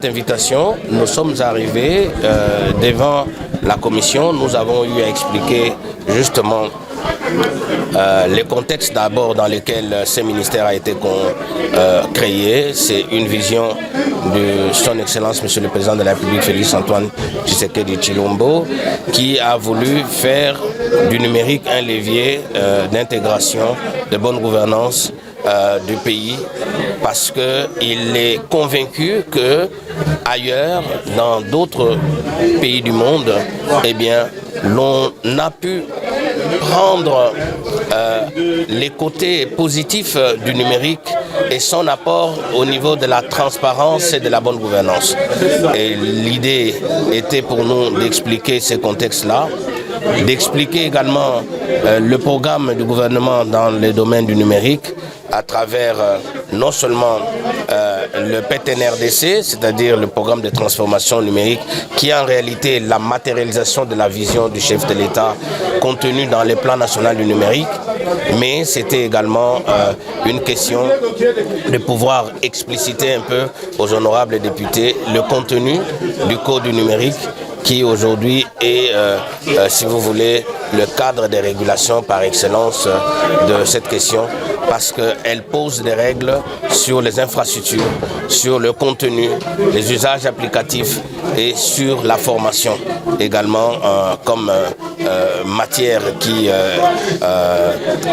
Invitation, nous sommes arrivés devant la commission. Nous avons eu à expliquer justement les contextes d'abord dans lesquels ce ministère a été créé. C'est une vision de son Excellence Monsieur le Président de la République Félix Antoine Tshisekedi Tshilombo, qui a voulu faire du numérique un levier d'intégration, de bonne gouvernance du pays, parce qu'il est convaincu que ailleurs, dans d'autres pays du monde, eh bien, l'on a pu prendre les côtés positifs du numérique et son apport au niveau de la transparence et de la bonne gouvernance. Et l'idée était pour nous d'expliquer ces contextes-là, d'expliquer également le programme du gouvernement dans le domaine du numérique, à travers non seulement le PTNRDC, c'est-à-dire le programme de transformation numérique, qui est en réalité la matérialisation de la vision du chef de l'État contenue dans les plans nationaux du numérique, mais c'était également une question de pouvoir expliciter un peu aux honorables députés le contenu du Code du numérique, qui aujourd'hui est, si vous voulez, le cadre des régulations par excellence de cette question, parce qu'elle pose des règles sur les infrastructures, sur le contenu, les usages applicatifs et sur la formation également comme matière qui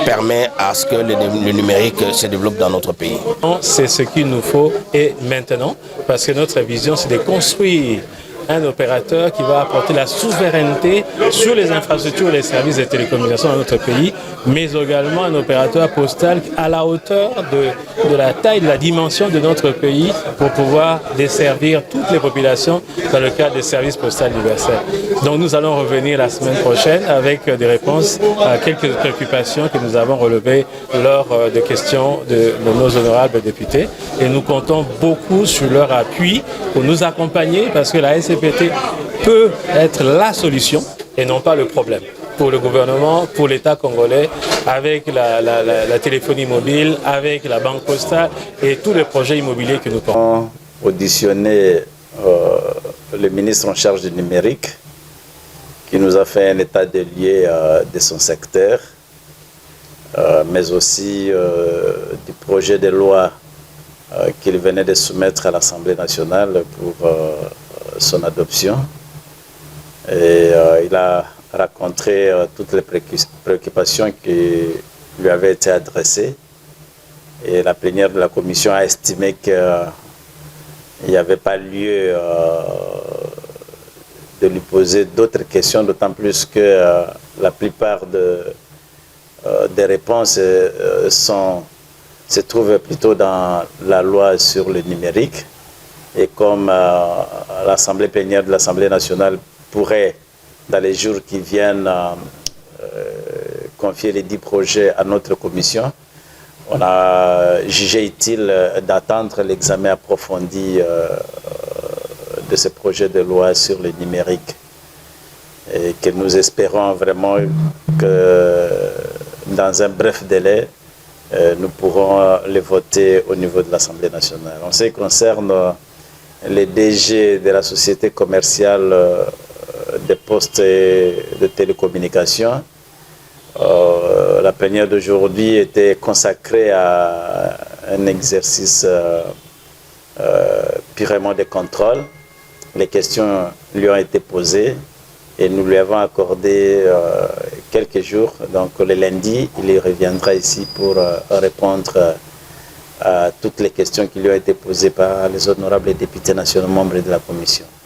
permet à ce que le numérique se développe dans notre pays. C'est ce qu'il nous faut et maintenant, parce que notre vision c'est de construire un opérateur qui va apporter la souveraineté sur les infrastructures et les services de télécommunications dans notre pays, mais également un opérateur postal à la hauteur de la taille, de la dimension de notre pays pour pouvoir desservir toutes les populations dans le cadre des services postaux universels. Donc nous allons revenir la semaine prochaine avec des réponses à quelques préoccupations que nous avons relevées lors des questions de nos honorables députés, et nous comptons beaucoup sur leur appui pour nous accompagner, parce que la SCPT peut être la solution et non pas le problème pour le gouvernement, pour l'État congolais, avec la téléphonie mobile, avec la banque postale et tous les projets immobiliers que nous portons. Auditionné le ministre en charge du numérique, qui nous a fait un état des lieux de son secteur, mais aussi du projet de loi qu'il venait de soumettre à l'Assemblée nationale pour son adoption. Et il a rencontré toutes les préoccupations qui lui avaient été adressées. Et la plénière de la commission a estimé qu'il n'y avait pas lieu de lui poser d'autres questions, d'autant plus que la plupart des réponses se trouvent plutôt dans la loi sur le numérique. Et comme l'Assemblée plénière de l'Assemblée nationale pourrait, dans les jours qui viennent, confier les 10 projets à notre commission, on a jugé utile d'attendre l'examen approfondi de ce projet de loi sur le numérique. Et que nous espérons vraiment que dans un bref délai, nous pourrons les voter au niveau de l'Assemblée nationale. En ce qui concerne les DG de la société commerciale des postes et de télécommunications, la plénière d'aujourd'hui était consacrée à un exercice purement de contrôle. Les questions lui ont été posées et nous lui avons accordé quelques jours. Donc le lundi, il reviendra ici pour répondre à toutes les questions qui lui ont été posées par les honorables députés nationaux membres de la commission.